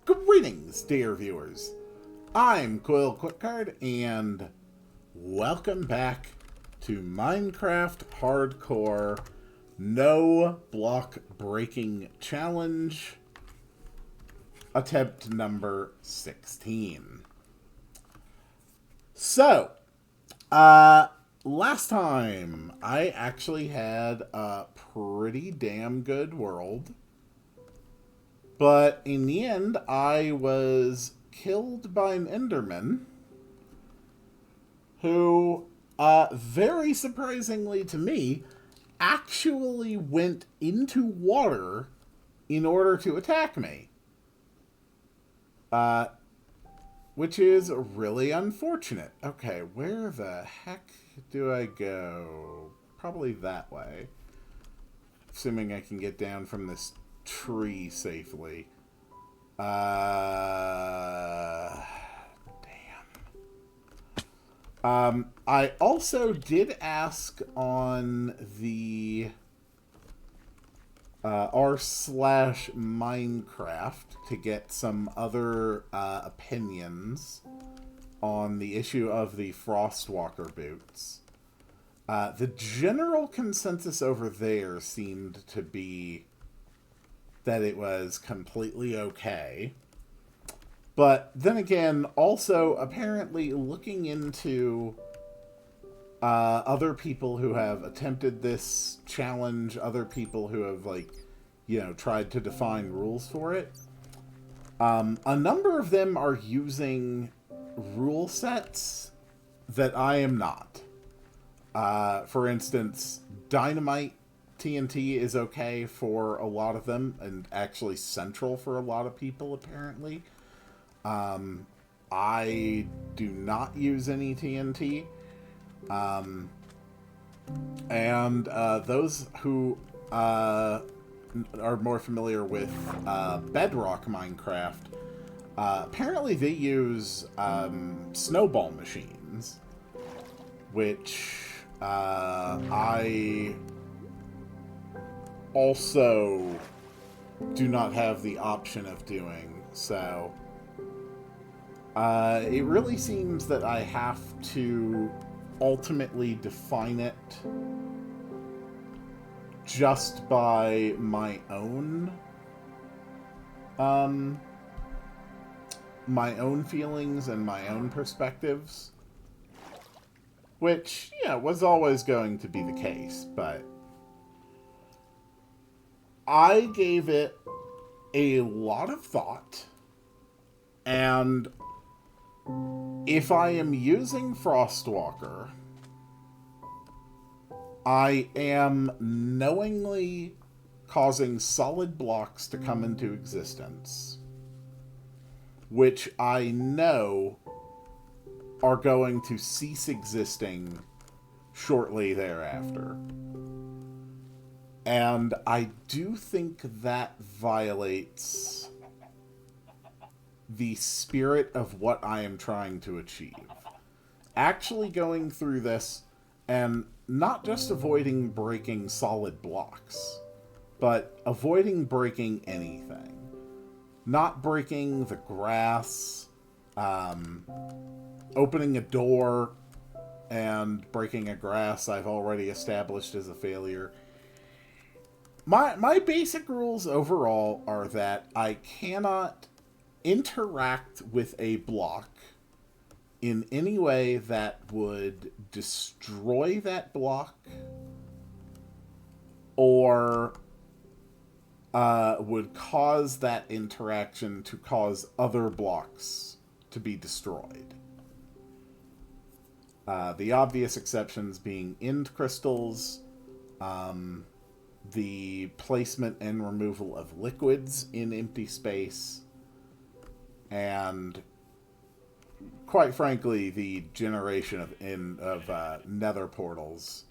Greetings, dear viewers. I'm Coil Quickcard, and welcome back to Minecraft Hardcore No Block Breaking Challenge, attempt number 16. So, last time I actually had a pretty damn good world. But in the end, I was killed by an Enderman who, very surprisingly to me, actually went into water in order to attack me. Uh, which is really unfortunate. Okay, where the heck do I go? Probably that way. Assuming I can get down from this tree safely. I also did ask on the r slash Minecraft to get some other opinions on the issue of the Frostwalker boots. The general consensus over there seemed to be that it was completely okay. But then again, also apparently looking into other people who have attempted this challenge, other people who have, tried to define rules for it, a number of them are using rule sets that I am not. For instance, Dynamite TNT is okay for a lot of them, and actually central for a lot of people, apparently. I do not use any TNT. And those who are more familiar with Bedrock Minecraft, apparently they use snowball machines, which I also do not have the option of doing. So it really seems that I have to ultimately define it just by my own feelings and my own perspectives, which was always going to be the case. But I gave it a lot of thought, and if I am using Frostwalker, I am knowingly causing solid blocks to come into existence, which I know are going to cease existing shortly thereafter. And I do think that violates the spirit of what I am trying to achieve. Actually going through this and not just avoiding breaking solid blocks, but avoiding breaking anything. Not breaking the grass, opening a door and breaking a grass I've already established as a failure. My basic rules overall are that I cannot interact with a block in any way that would destroy that block or would cause that interaction to cause other blocks to be destroyed. The obvious exceptions being end crystals, the placement and removal of liquids in empty space, and quite frankly, the generation of nether portals,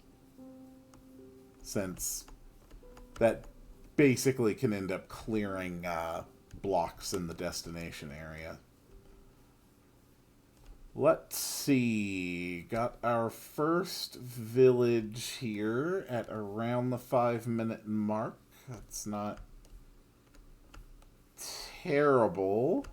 since that basically can end up clearing blocks in the destination area. Let's see. Got our first village here at around the 5-minute mark. That's not terrible.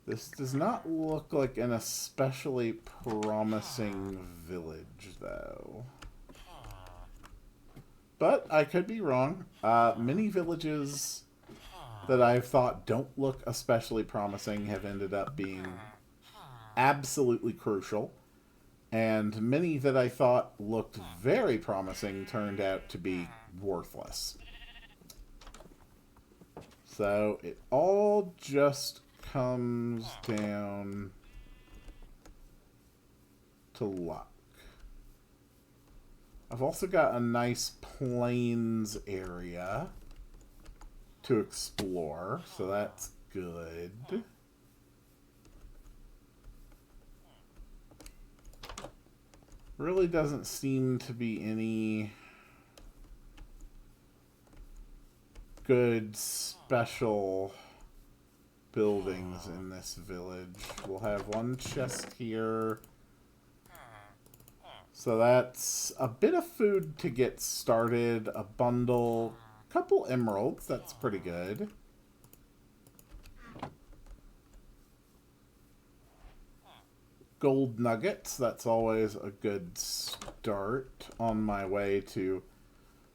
This does not look like an especially promising village, though. But I could be wrong. Many villages that I've thought don't look especially promising have ended up being absolutely crucial. And many that I thought looked very promising turned out to be worthless. So it all just comes down to luck. I've also got a nice plains area to explore, so that's good. Really doesn't seem to be any good special buildings in this village. We'll have one chest here. So that's a bit of food to get started, a bundle, a couple emeralds, that's pretty good. Gold nuggets, that's always a good start on my way to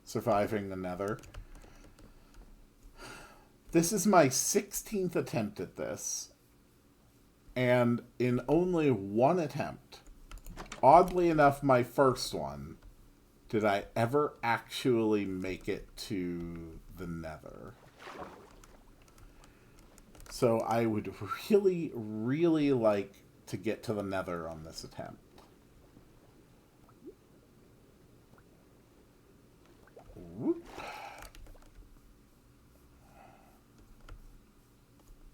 surviving the Nether. This is my 16th attempt at this, and in only one attempt, oddly enough my first one, did I ever actually make it to the Nether. So I would really, really like to get to the Nether on this attempt. Whoop.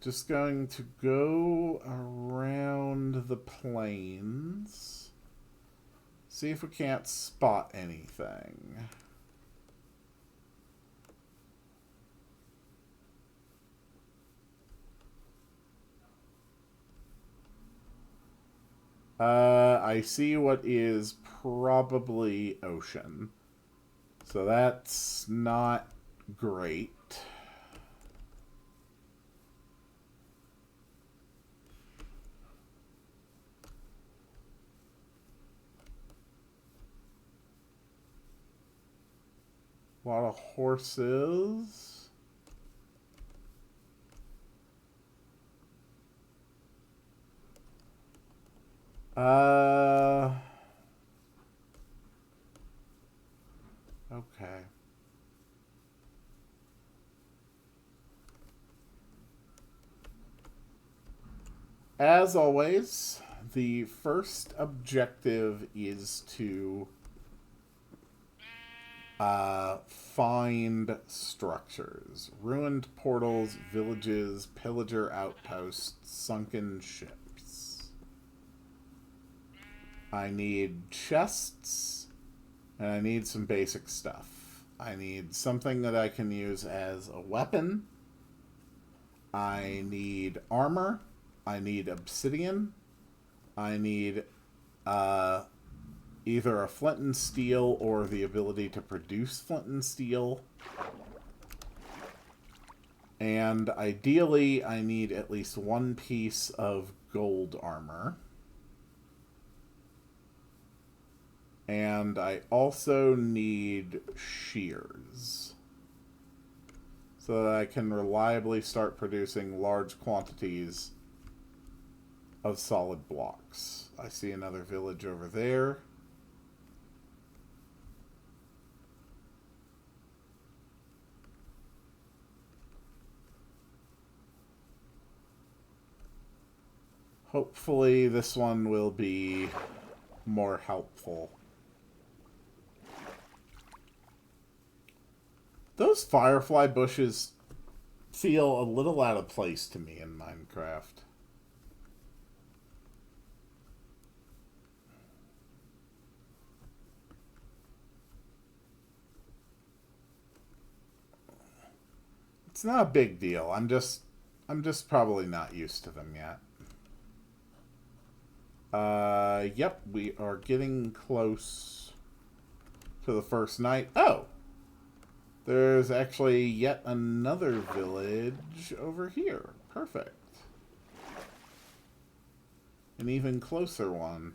Just going to go around the plains. See if we can't spot anything. I see what is probably ocean. So that's not great. A lot of horses. Okay. As always, the first objective is to find structures. Ruined portals, villages, pillager outposts, sunken ships. I need chests, and I need some basic stuff. I need something that I can use as a weapon. I need armor. I need obsidian. I need either a flint and steel or the ability to produce flint and steel. And ideally, I need at least one piece of gold armor. And I also need shears, so that I can reliably start producing large quantities of solid blocks. I see another village over there. Hopefully this one will be more helpful. Those firefly bushes feel a little out of place to me in Minecraft. It's not a big deal. I'm just probably not used to them yet. Yep, we are getting close to the first night. Oh! There's actually yet another village over here. Perfect. An even closer one.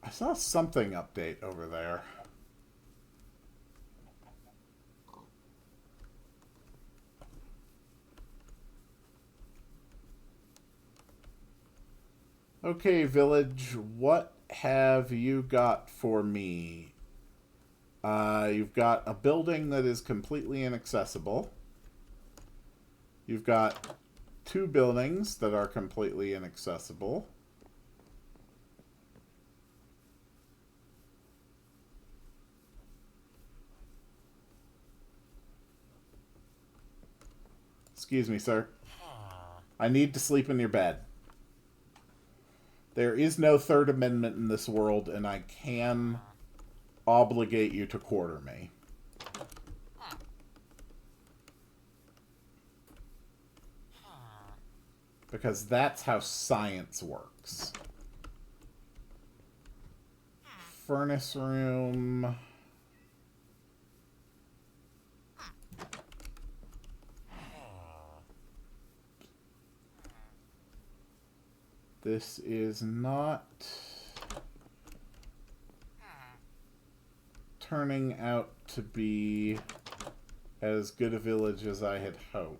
I saw something update over there. Okay, village, what have you got for me? You've got a building that is completely inaccessible. You've got 2 buildings that are completely inaccessible. Excuse me, sir. I need to sleep in your bed. There is no Third Amendment in this world, and I can obligate you to quarter me. Because that's how science works. Furnace room. This is not turning out to be as good a village as I had hoped.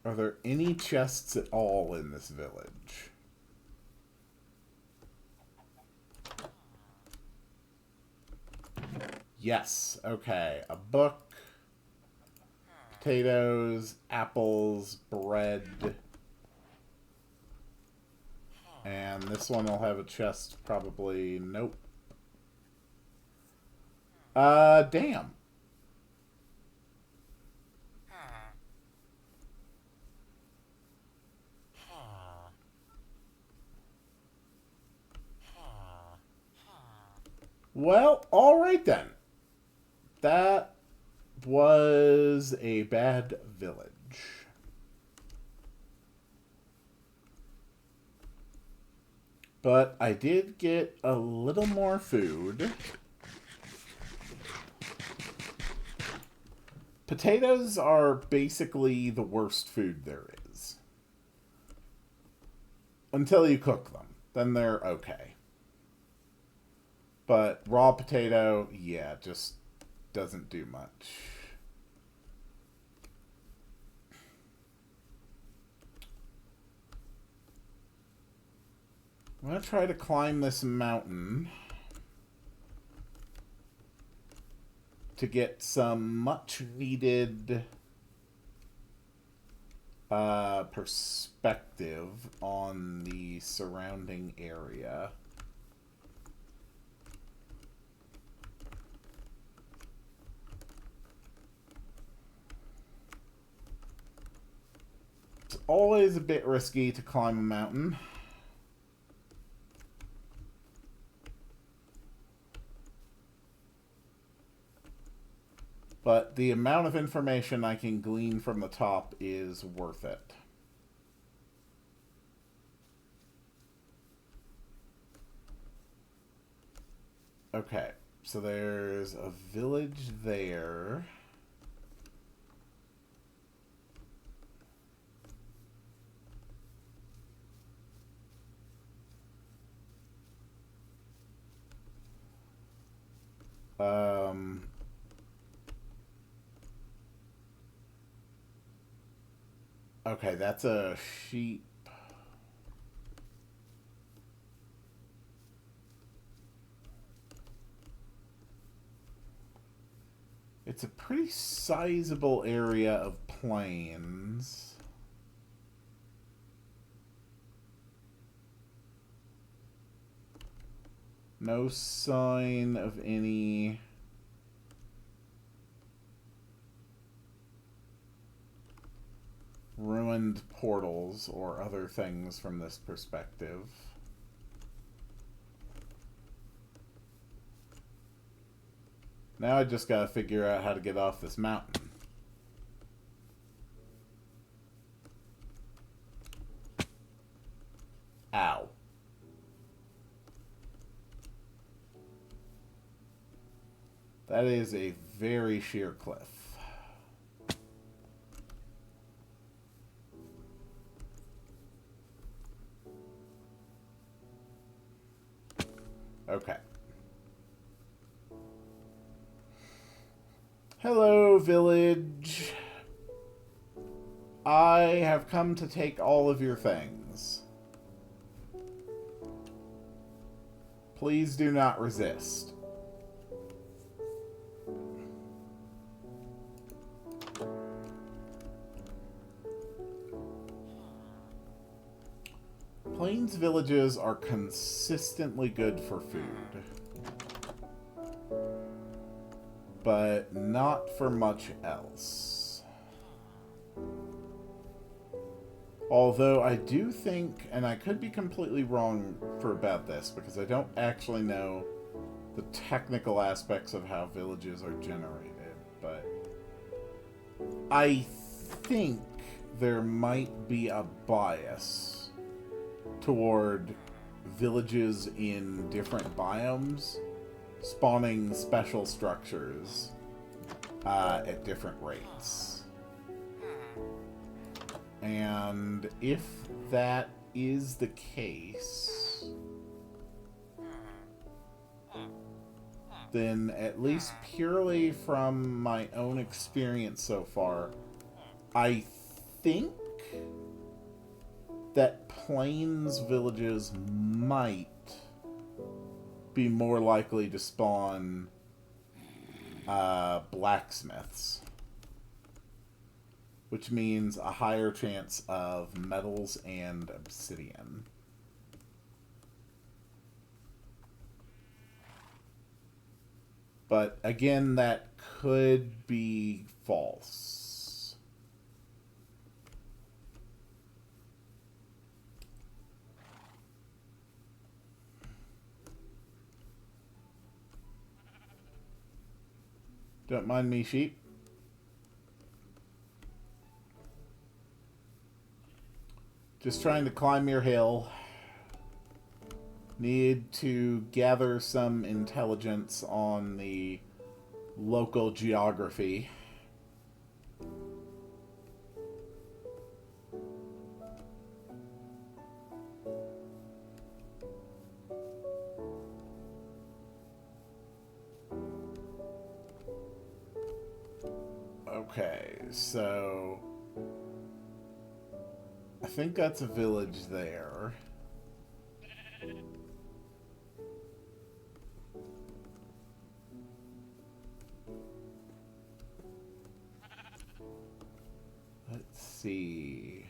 Are there any chests at all in this village? Yes. Okay. A book. Potatoes, apples, bread. And this one will have a chest, probably. Nope. Damn. Well, alright then. That was a bad village. But I did get a little more food. Potatoes are basically the worst food there is. Until you cook them. Then they're okay. But raw potato, yeah, just doesn't do much. I'm going to try to climb this mountain to get some much needed perspective on the surrounding area. It's always a bit risky to climb a mountain. But the amount of information I can glean from the top is worth it. Okay, so there's a village there. Okay, that's a sheep. It's a pretty sizable area of plains. No sign of any ruined portals or other things from this perspective. Now I just gotta figure out how to get off this mountain. Ow. That is a very sheer cliff. Okay. Hello, village. I have come to take all of your things. Please do not resist. Plains villages are consistently good for food, but not for much else. Although I do think, and I could be completely wrong about this, because I don't actually know the technical aspects of how villages are generated, but I think there might be a bias toward villages in different biomes spawning special structures at different rates. And if that is the case, then at least purely from my own experience so far, I think that plains villages might be more likely to spawn blacksmiths, which means a higher chance of metals and obsidian. But again, that could be false. Don't mind me, sheep. Just trying to climb your hill. Need to gather some intelligence on the local geography. Okay, so I think that's a village there. Let's see.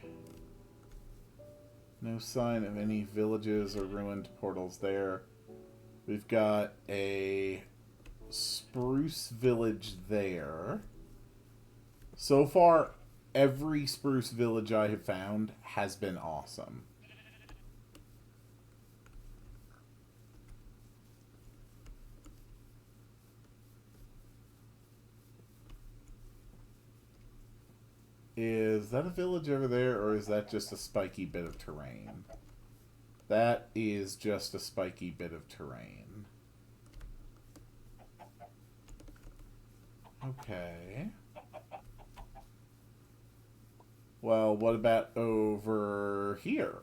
No sign of any villages or ruined portals there. We've got a spruce village there. So far, every spruce village I have found has been awesome. Is that a village over there, or is that just a spiky bit of terrain? That is just a spiky bit of terrain. Okay. Well, what about over here?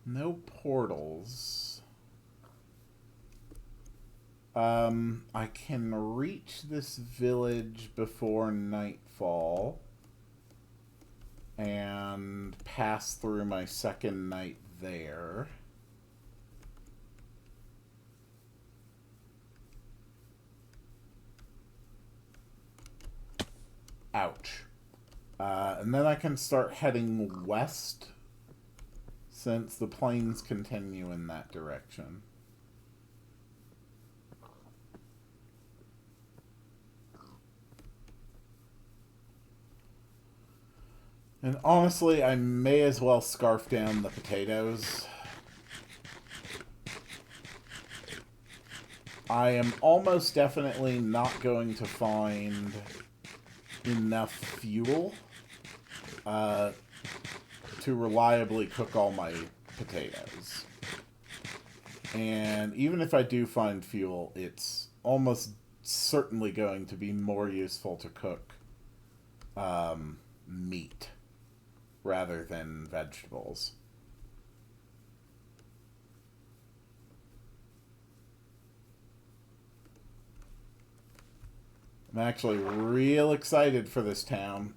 No portals. I can reach this village before nightfall and pass through my second night there. Ouch. And then I can start heading west since the plains continue in that direction. And honestly, I may as well scarf down the potatoes. I am almost definitely not going to find enough fuel to reliably cook all my potatoes. And even if I do find fuel, it's almost certainly going to be more useful to cook meat rather than vegetables. I'm actually real excited for this town.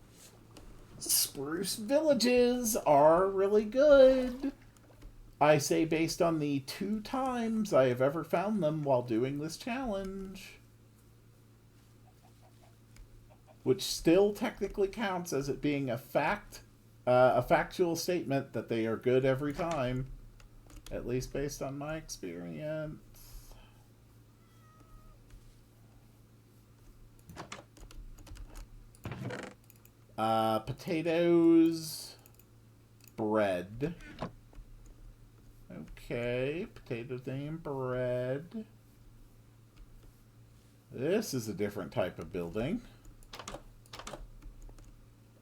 Spruce villages are really good. I say based on the 2 times I have ever found them while doing this challenge. Which still technically counts as it being a factual statement that they are good every time. At least based on my experience. Potatoes, bread. Okay, potatoes and bread. This is a different type of building.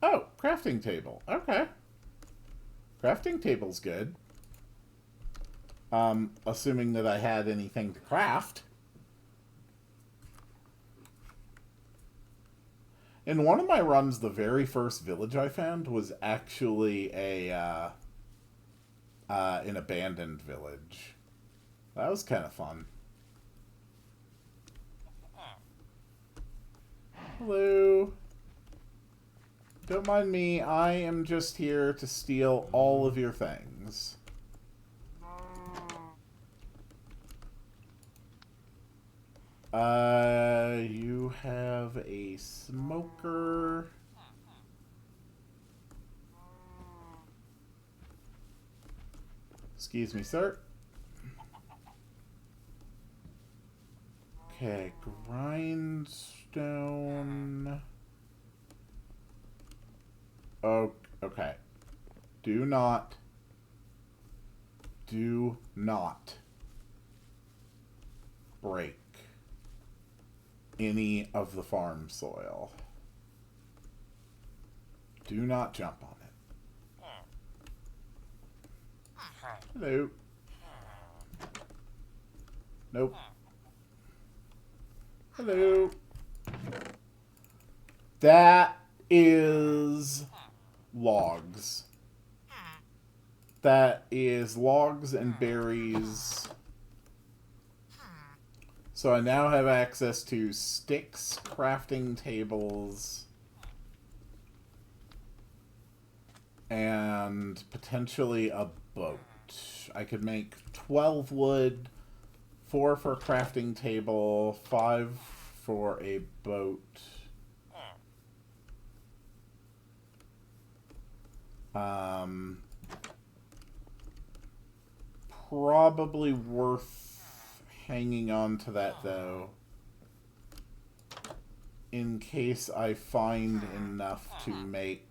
Oh, crafting table. Okay. Crafting table's good. Assuming that I had anything to craft. In one of my runs, the very first village I found was actually an abandoned village. That was kind of fun. Hello. Don't mind me, I am just here to steal all of your things. You have a smoker. Excuse me, sir. Okay, grindstone. Oh, okay. Do not break any of the farm soil. Do not jump on it. Hello. Nope. Hello. That is logs. That is logs and berries. So I now have access to sticks, crafting tables, and potentially a boat. I could make 12 wood, 4 for a crafting table, 5 for a boat. Probably worth hanging on to that, though, in case I find enough to make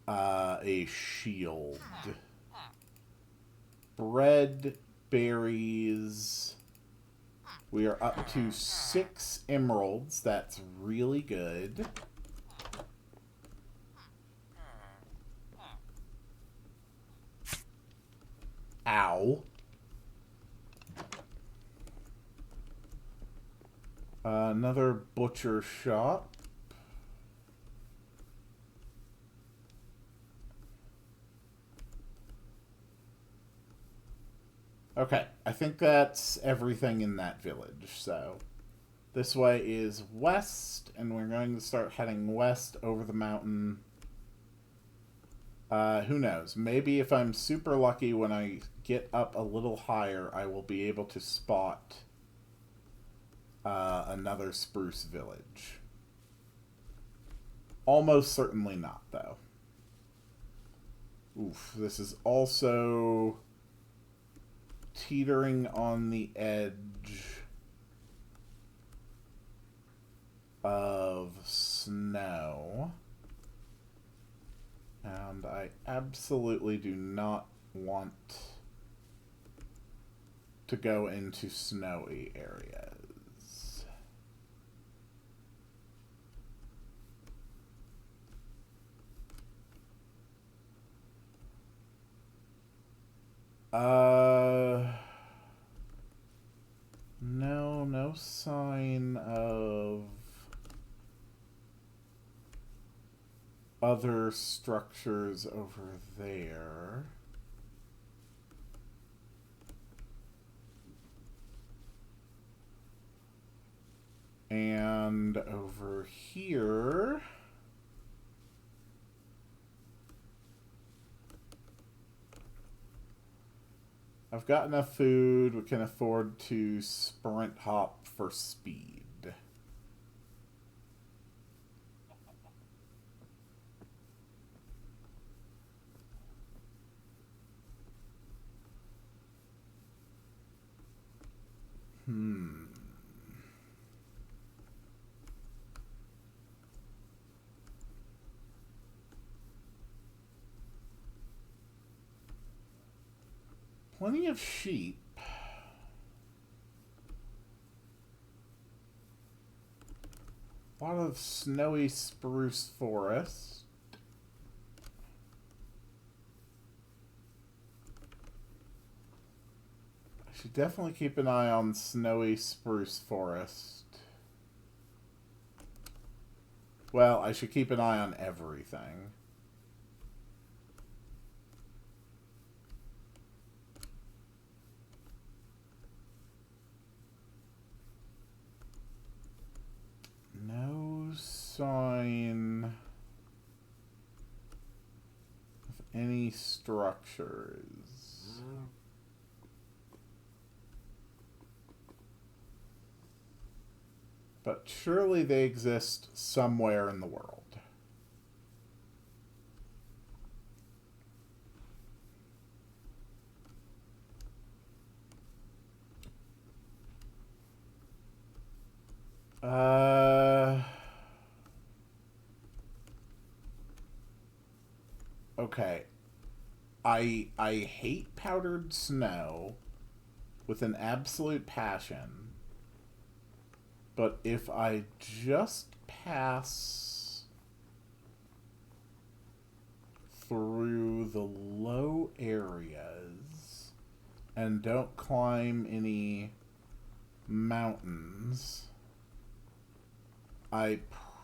a shield. Bread, berries. We are up to 6 emeralds. That's really good. Ow. Another butcher shop. Okay, I think that's everything in that village, so this way is west, and we're going to start heading west over the mountain. Who knows? Maybe if I'm super lucky when I get up a little higher, I will be able to spot another spruce village. Almost certainly not, though. Oof, this is also teetering on the edge of snow. And I absolutely do not want to go into snowy areas. No sign of other structures over there. And over here, I've got enough food. We can afford to sprint hop for speed. Plenty of sheep. A lot of snowy spruce forest. I should definitely keep an eye on snowy spruce forest. Well, I should keep an eye on everything. No sign of any structures. But surely they exist somewhere in the world. Okay. I hate powdered snow with an absolute passion. But if I just pass through the low areas and don't climb any mountains, I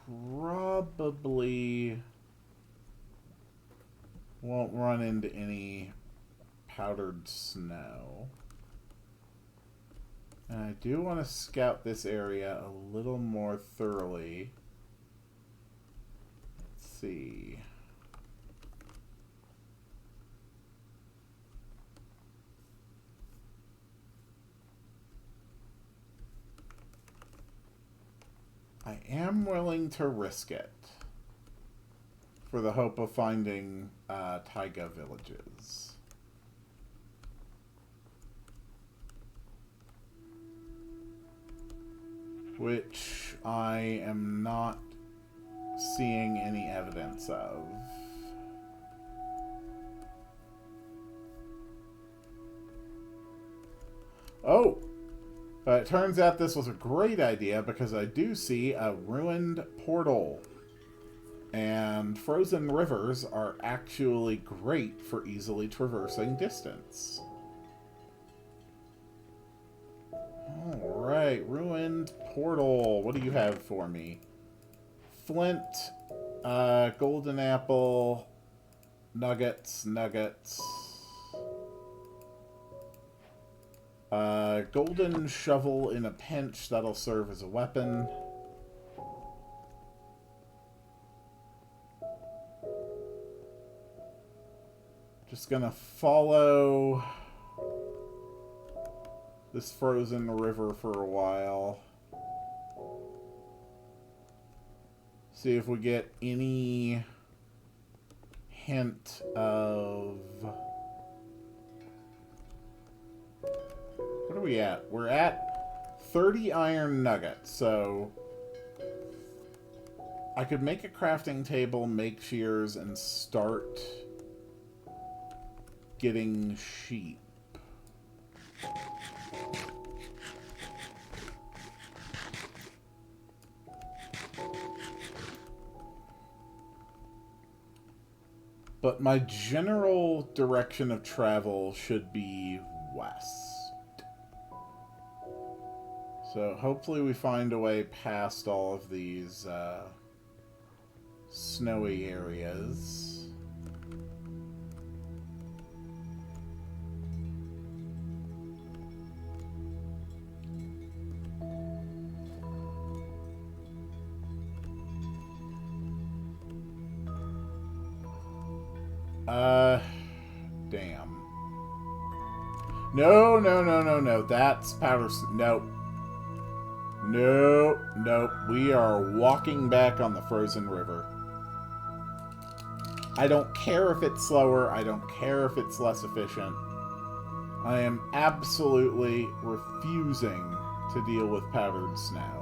probably won't run into any powdered snow. And I do want to scout this area a little more thoroughly. Let's see. I am willing to risk it for the hope of finding taiga villages. Which I am not seeing any evidence of. Oh! It turns out this was a great idea because I do see a ruined portal. And frozen rivers are actually great for easily traversing distance. Alright, ruined portal. What do you have for me? Flint, golden apple, nuggets. Golden shovel in a pinch, that'll serve as a weapon. Just gonna follow this frozen river for a while. See if we get any hint of... What are we at? We're at 30 iron nuggets, so... I could make a crafting table, make shears, and start getting sheep. But my general direction of travel should be west. So hopefully we find a way past all of these snowy areas. Damn. No. That's powder... Nope. Nope. We are walking back on the frozen river. I don't care if it's slower. I don't care if it's less efficient. I am absolutely refusing to deal with powdered snow.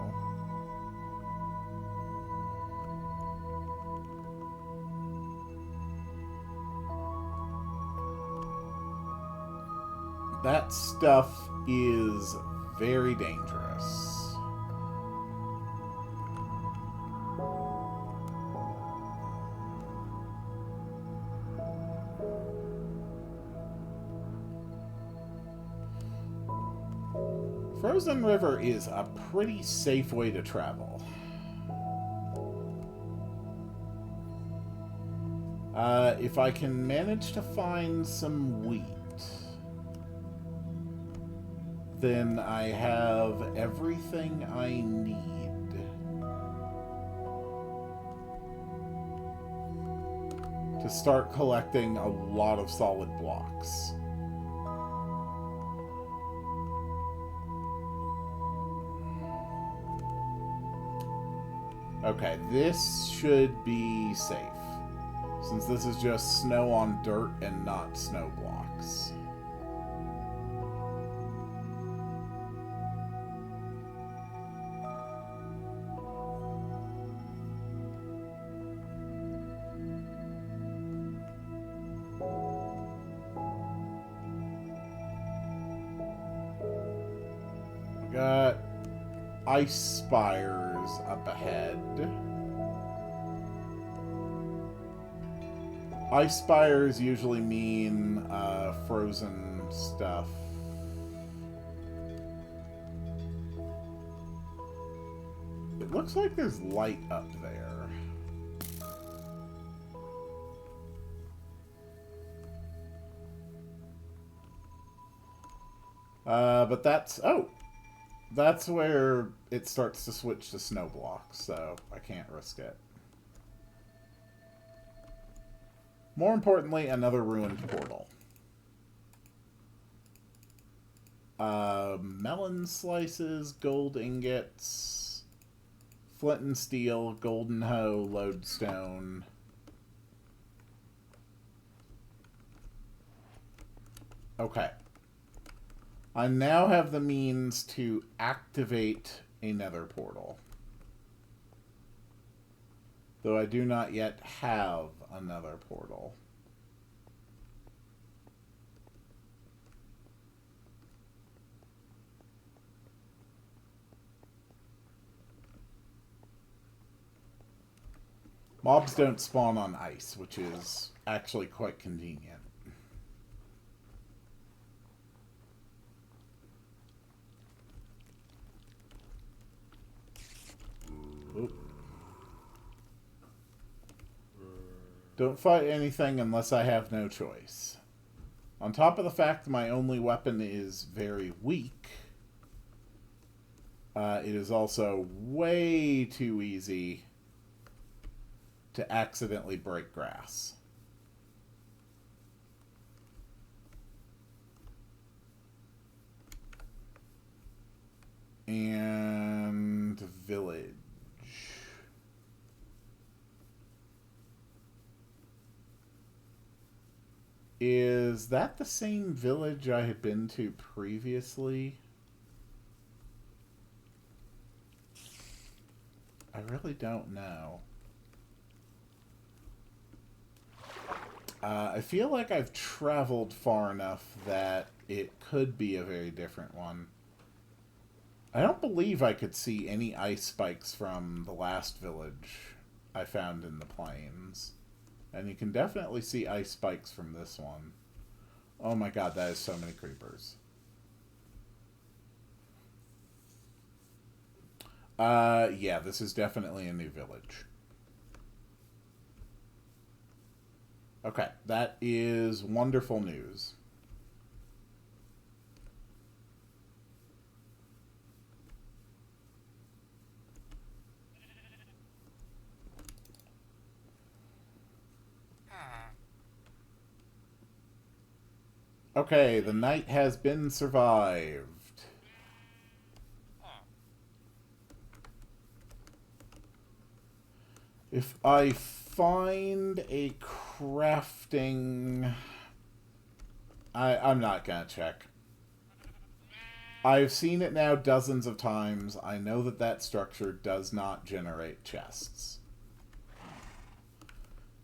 That stuff is very dangerous. Frozen River is a pretty safe way to travel. If I can manage to find some wheat, then I have everything I need to start collecting a lot of solid blocks. Okay, this should be safe, since this is just snow on dirt and not snow blocks. Got ice spires up ahead. Ice spires usually mean frozen stuff. It looks like there's light up there. But that's... Oh! That's where it starts to switch to snow blocks, so I can't risk it. More importantly, another ruined portal. Melon slices, gold ingots, flint and steel, golden hoe, lodestone. Okay. I now have the means to activate a nether portal. Though I do not yet have another portal. Mobs don't spawn on ice, which is actually quite convenient. Oop. Don't fight anything unless I have no choice. On top of the fact my only weapon is very weak, it is also way too easy to accidentally break grass. And village. Is that the same village I had been to previously? I really don't know. I feel like I've traveled far enough that it could be a very different one. I don't believe I could see any ice spikes from the last village I found in the plains. And you can definitely see ice spikes from this one. Oh my god, that is so many creepers. Yeah, this is definitely a new village. Okay, that is wonderful news. Okay, the night has been survived. If I find a crafting... I'm not gonna check. I've seen it now dozens of times. I know that that structure does not generate chests.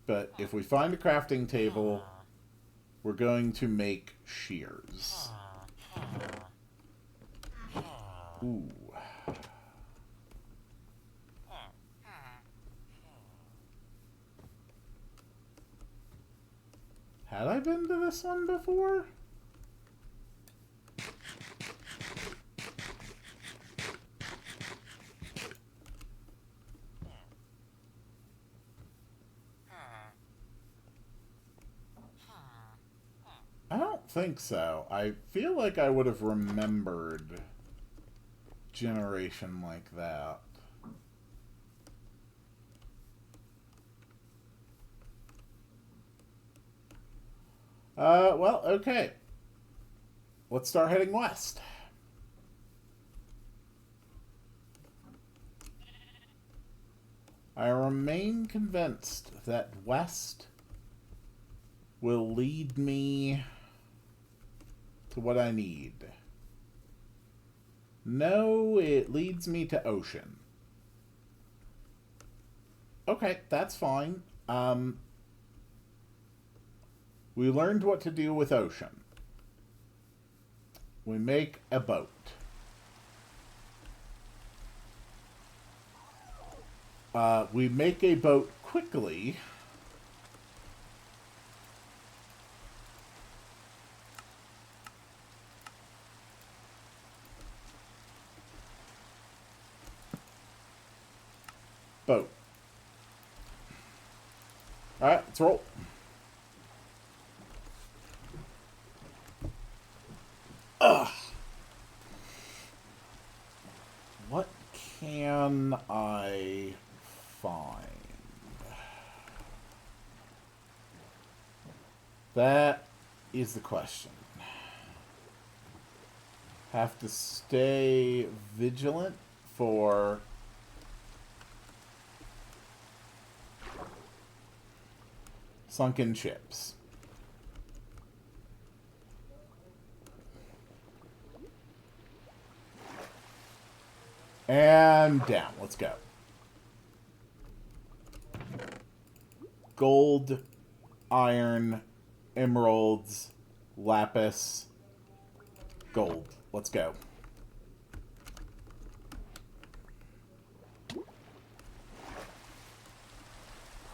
But if we find a crafting table, we're going to make shears. Ooh. Had I been to this one before? I don't think so. I feel like I would have remembered generation like that. Well, okay. Let's start heading west. I remain convinced that west will lead me to what I need. No, it leads me to ocean. Okay, that's fine. We learned what to do with ocean. We make a boat. We make a boat quickly. Boat. Alright, let's roll. Ugh. What can I find? That is the question. Have to stay vigilant for sunken ships. And down. Let's go. Gold, iron, emeralds, lapis, gold. Let's go.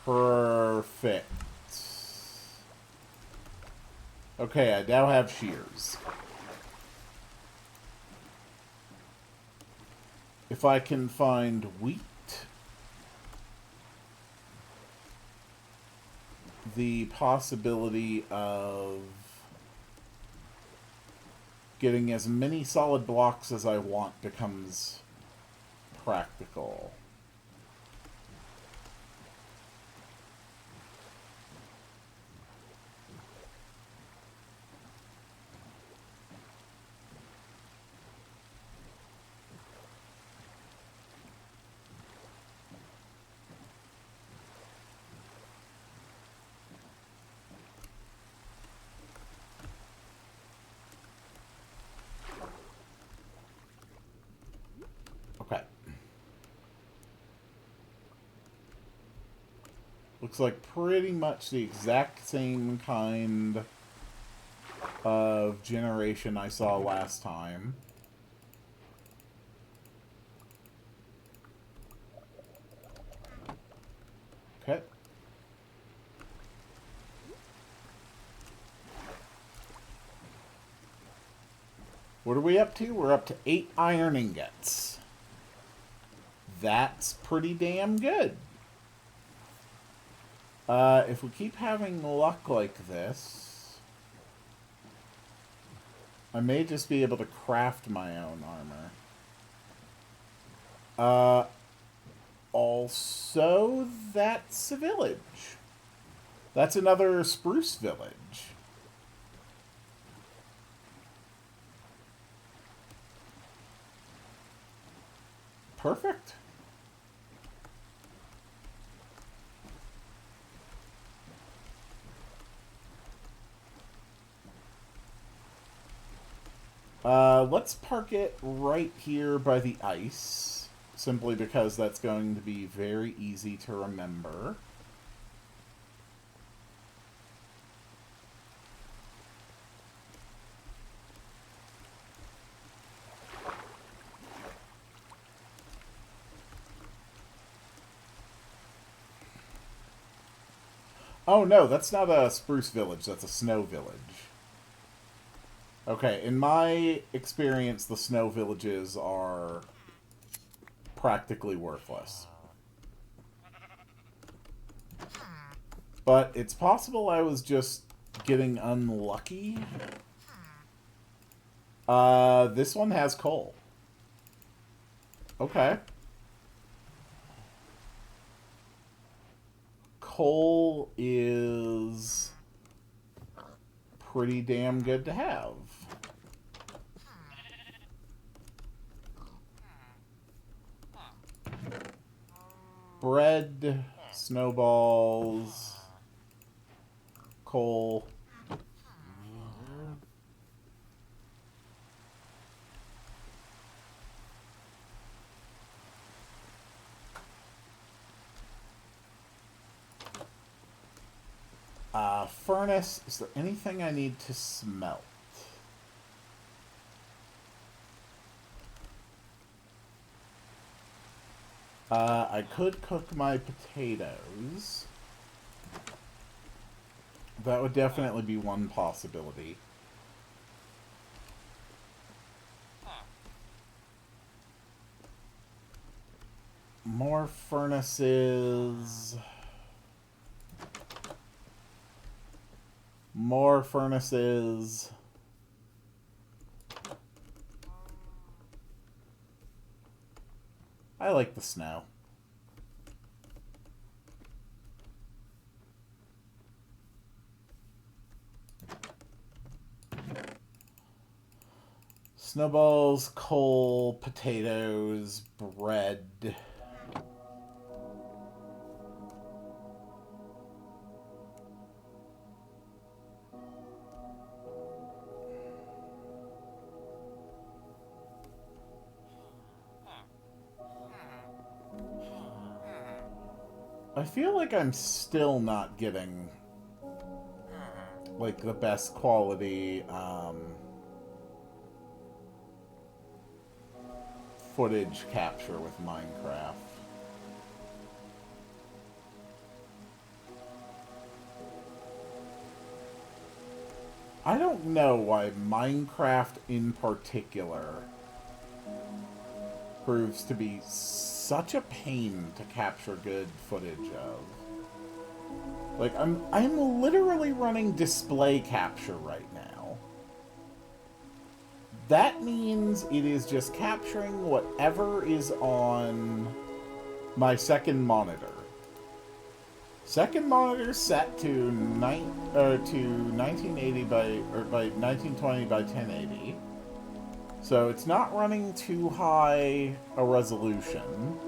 Perfect. Okay, I now have shears. If I can find wheat, the possibility of getting as many solid blocks as I want becomes practical. Looks like pretty much the exact same kind of generation I saw last time. Okay. What are we up to? We're up to 8 iron ingots. That's pretty damn good. If we keep having luck like this, I may just be able to craft my own armor. Also, that's a village. That's another spruce village. Perfect. Let's park it right here by the ice, simply because that's going to be very easy to remember. Oh no, that's not a spruce village, that's a snow village. Okay, in my experience, the snow villages are practically worthless. But it's possible I was just getting unlucky. This one has coal. Okay. Coal is pretty damn good to have. Bread, snowballs, coal. Furnace. Is there anything I need to smelt? I could cook my potatoes. That would definitely be one possibility. More furnaces. More furnaces. I like the snow. Snowballs, coal, potatoes, bread. I feel like I'm still not getting, like, the best quality, footage capture with Minecraft. I don't know why Minecraft in particular proves to be such a pain to capture good footage of. Like, I'm literally running display capture right now. That means it is just capturing whatever is on my second monitor. Second monitor set to 1980 by 1920 by 1080. So it's not running too high a resolution.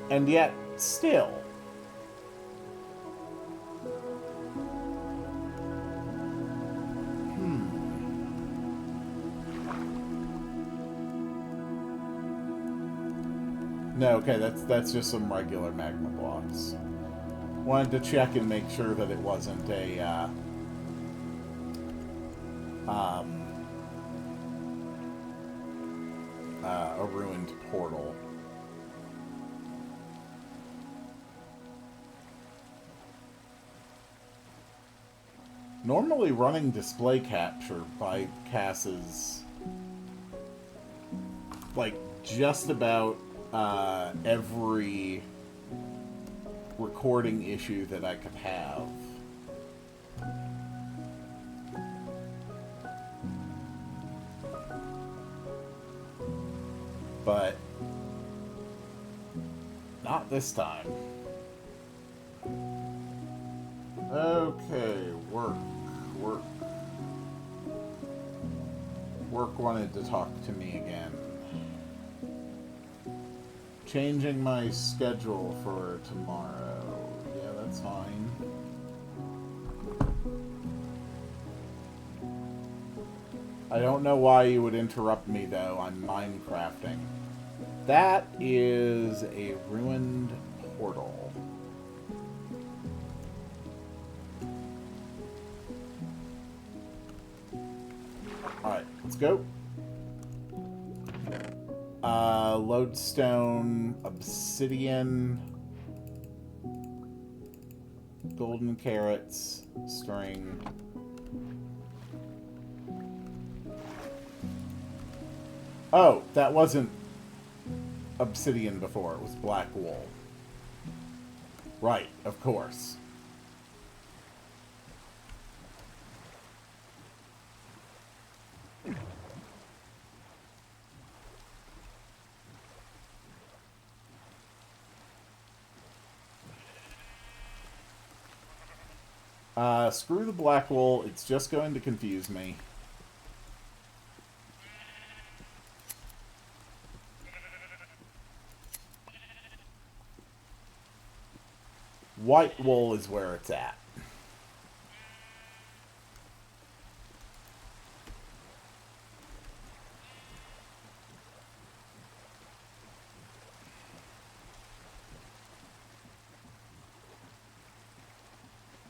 And yet, still. No, okay, that's just some regular magma blocks. Wanted to check and make sure that it wasn't a ruined portal. Normally running display capture bypasses like just about every recording issue that I could have. But not this time. Okay, work. Work wanted to talk to me again. Changing my schedule for tomorrow. Yeah, that's fine. I don't know why you would interrupt me, though. I'm Minecrafting. That is a ruined portal. Alright, let's go. Lodestone, obsidian, golden carrots, string. Oh, that wasn't obsidian before. It was black wool. Right, of course. Screw the black wool. It's just going to confuse me. White wool is where it's at.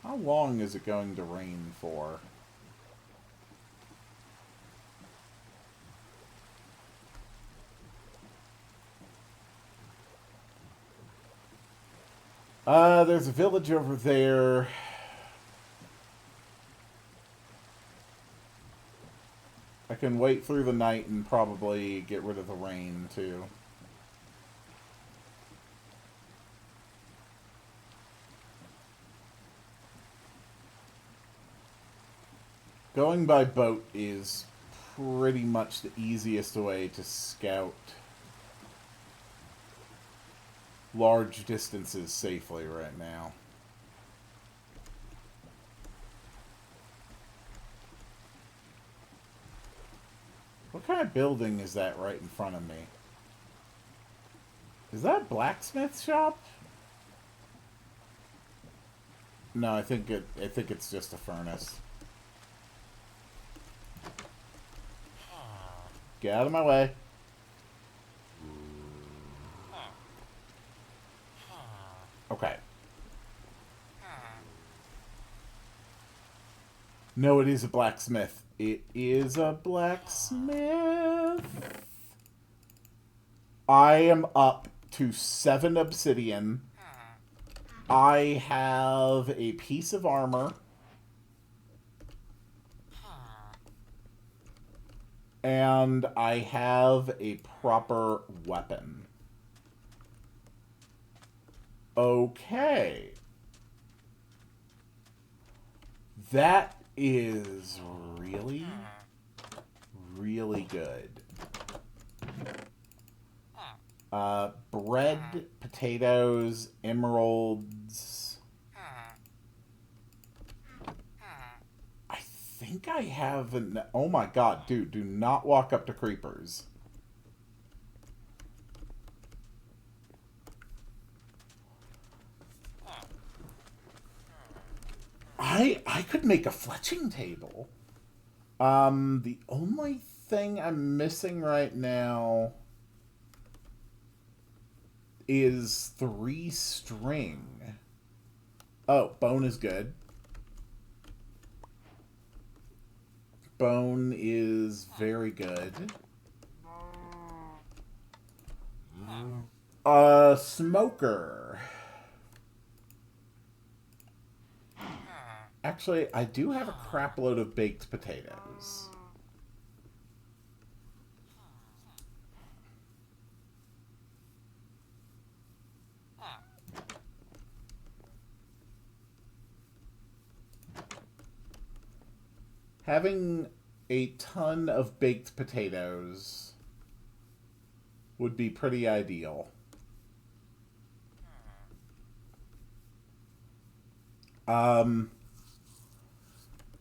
How long is it going to rain for? There's a village over there. I can wait through the night and probably get rid of the rain, too. Going by boat is pretty much the easiest way to scout large distances safely right now. What kind of building is that right in front of me? Is that a blacksmith shop? No, I think it's just a furnace. Get out of my way. Okay. No, it is a blacksmith. It is a blacksmith. I am up to 7 obsidian. I have a piece of armor. And I have a proper weapon. Okay. That is really, really good. Bread, potatoes, emeralds. I think I have an... Oh my god, dude, do not walk up to creepers. I could make a fletching table. The only thing I'm missing right now is 3 string. Oh, bone is good. Bone is very good. Smoker. Actually, I do have a crap load of baked potatoes. Having a ton of baked potatoes would be pretty ideal.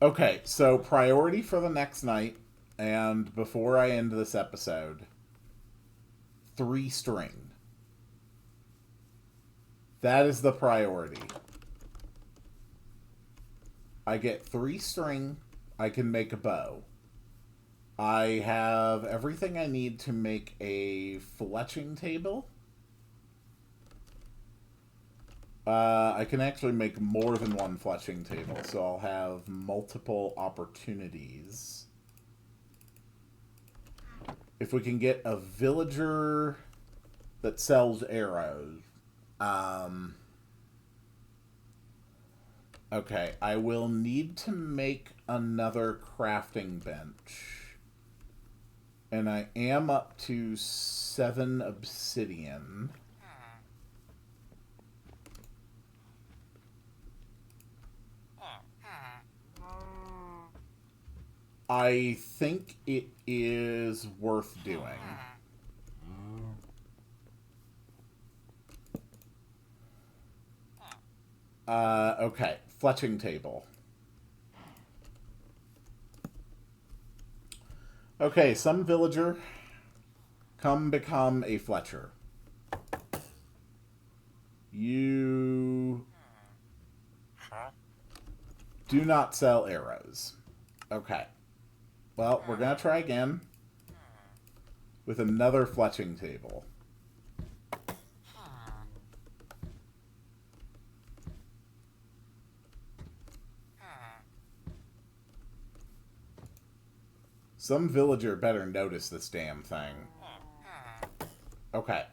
Okay, so priority for the next night, and before I end this episode, 3 string. That is the priority. I get 3 string, I can make a bow. I have everything I need to make a fletching table. I can actually make more than one fletching table, so I'll have multiple opportunities. If we can get a villager that sells arrows. Okay, I will need to make another crafting bench. And I am up to 7 obsidian. I think it is worth doing. Okay, fletching table. Okay, some villager, come become a fletcher. You do not sell arrows. Okay. Well, we're going to try again with another fletching table. Some villager better notice this damn thing. Okay.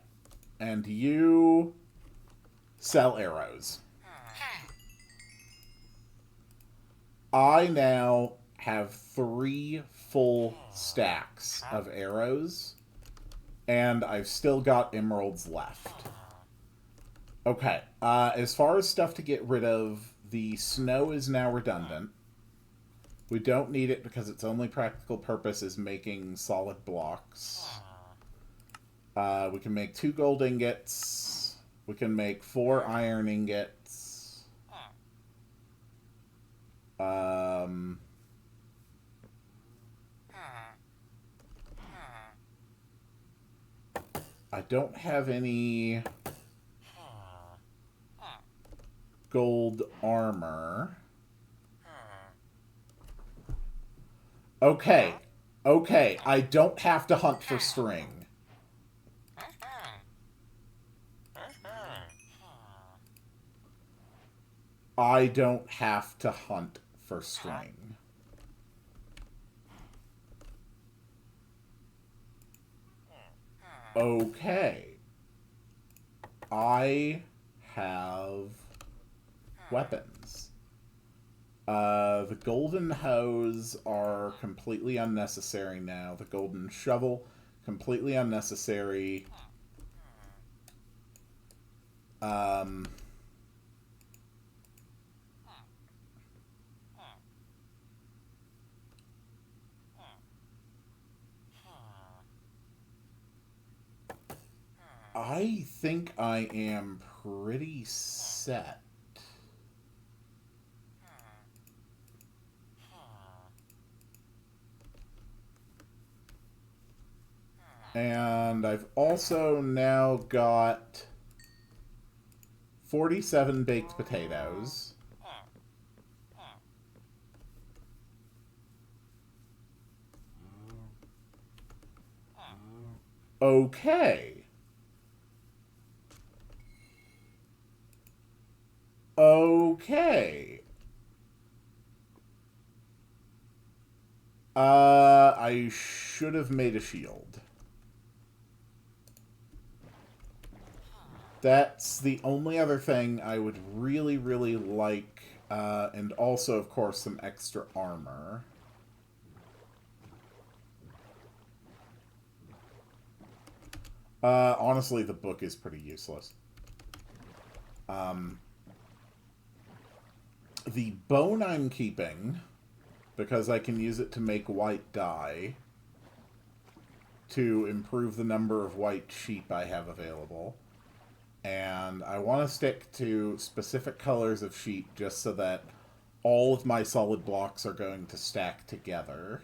And you sell arrows. I now have 3 full stacks of arrows, and I've still got emeralds left. Okay, as far as stuff to get rid of, the snow is now redundant. We don't need it because its only practical purpose is making solid blocks. We can make 2 gold ingots. We can make 4 iron ingots. I don't have any gold armor. Okay. Okay, I don't have to hunt for string. I don't have to hunt for string. Okay. I have weapons. The golden hose are completely unnecessary now. The golden shovel, completely unnecessary. I think I am pretty set. And I've also now got 47 baked potatoes. Okay. Okay. I should have made a shield. That's the only other thing I would really, really like. And also, of course, some extra armor. Honestly, the book is pretty useless. The bone I'm keeping, because I can use it to make white dye to improve the number of white sheep I have available. And I want to stick to specific colors of sheep just so that all of my solid blocks are going to stack together.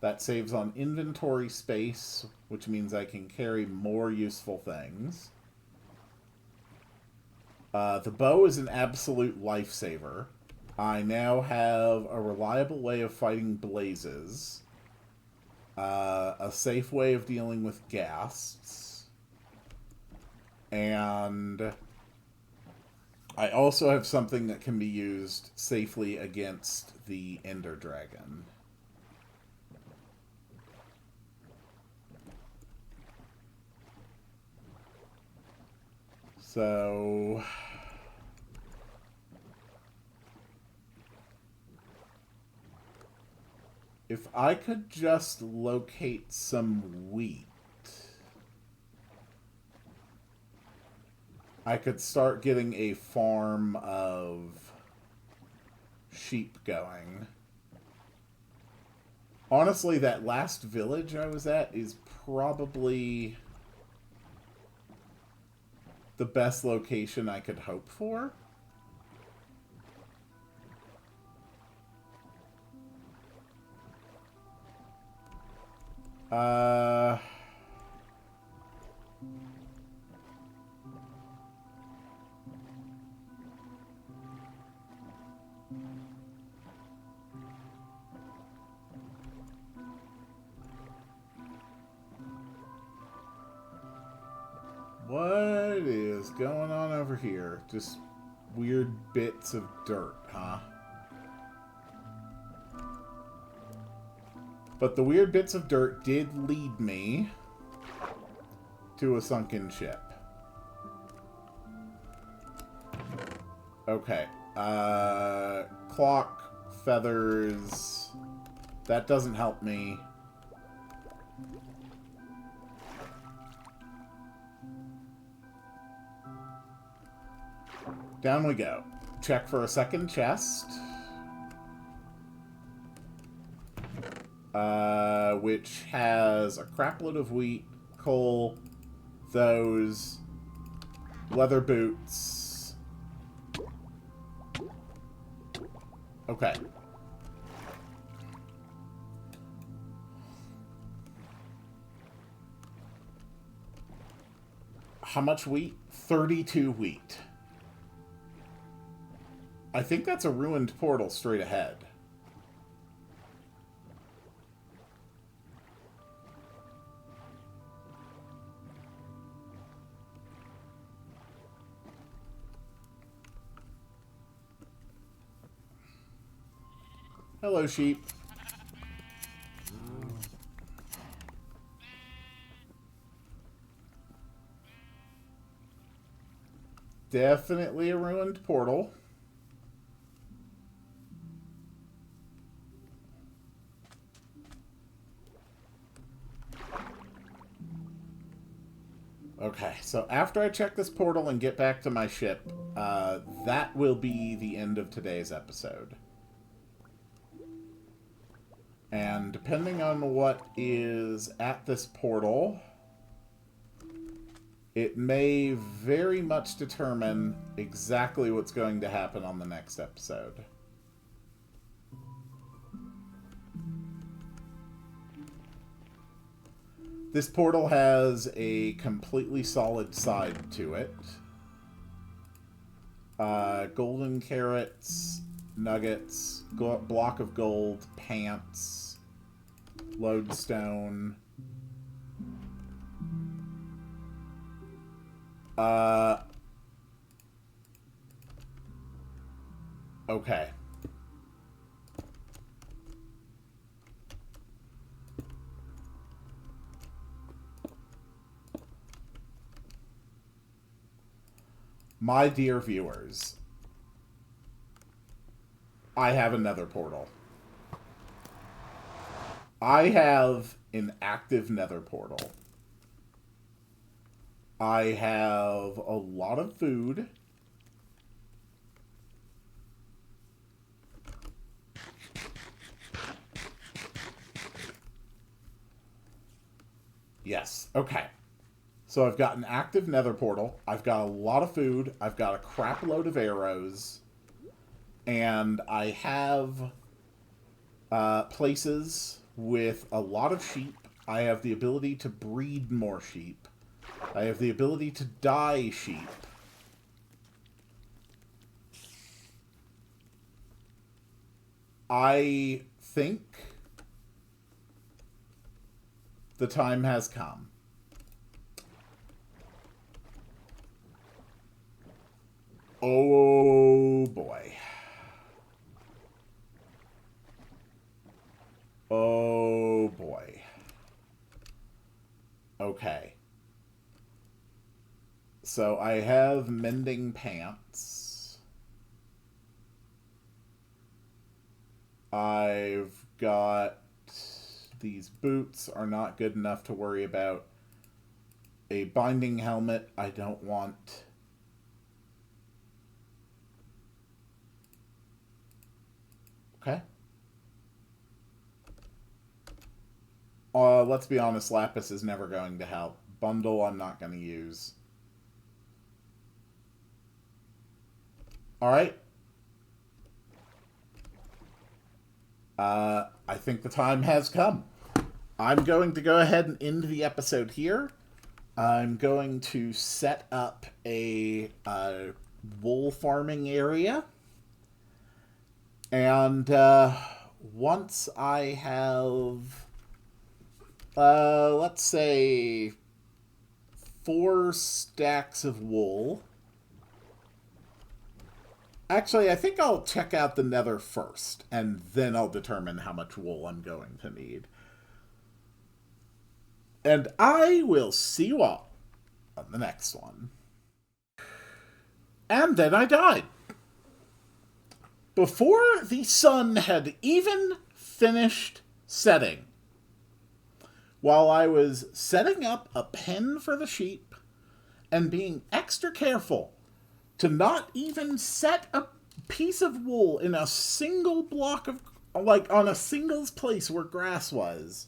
That saves on inventory space, which means I can carry more useful things. The bow is an absolute lifesaver. I now have a reliable way of fighting blazes, a safe way of dealing with ghasts, and I also have something that can be used safely against the Ender Dragon. So if I could just locate some wheat, I could start getting a farm of sheep going. Honestly, that last village I was at is probably the best location I could hope for. What is going on over here? Just weird bits of dirt, huh? But the weird bits of dirt did lead me to a sunken ship. Okay. Clock, feathers. That doesn't help me. Down we go. Check for a second chest. Which has a crapload of wheat, coal, those, leather boots. Okay. How much wheat? 32 wheat. I think that's a ruined portal straight ahead. Hello, sheep. Definitely a ruined portal. Okay, so after I check this portal and get back to my ship, that will be the end of today's episode. And depending on what is at this portal, it may very much determine exactly what's going to happen on the next episode. This portal has a completely solid side to it. Golden carrots, nuggets, block of gold, pants, lodestone. Okay. My dear viewers, I have another portal. I have an active nether portal. I have a lot of food. Yes, okay. So I've got an active nether portal. I've got a lot of food. I've got a crap load of arrows. And I have places with a lot of sheep. I have the ability to breed more sheep. I have the ability to dye sheep. I think the time has come. Oh boy. Oh boy. Okay. So I have mending pants. I've got these boots are not good enough to worry about. A binding helmet I don't want. Okay. Let's be honest, lapis is never going to help. Bundle I'm not going to use. Alright. I think the time has come. I'm going to go ahead and end the episode here. I'm going to set up a wool farming area. And once I have, let's say, 4 stacks of wool. Actually, I think I'll check out the nether first, and then I'll determine how much wool I'm going to need. And I will see you all on the next one. And then I died. Before the sun had even finished setting, while I was setting up a pen for the sheep and being extra careful to not even set a piece of wool in a single block of, like, on a single place where grass was.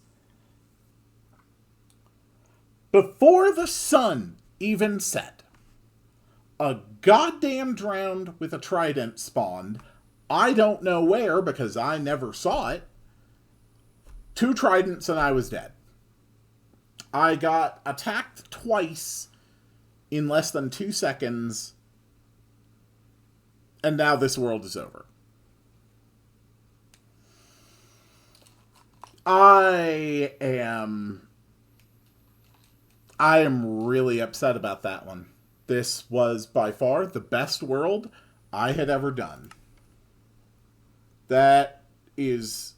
Before the sun even set, a goddamn drowned with a trident spawned. I don't know where because I never saw it. 2 tridents and I was dead. I got attacked twice in less than 2 seconds. And now this world is over. I am really upset about that one. This was by far the best world I had ever done. That is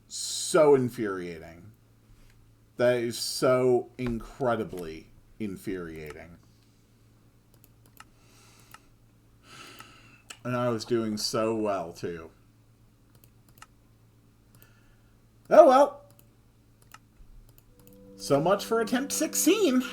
so infuriating. That is so incredibly infuriating. And I was doing so well, too. Oh well. So much for attempt 16.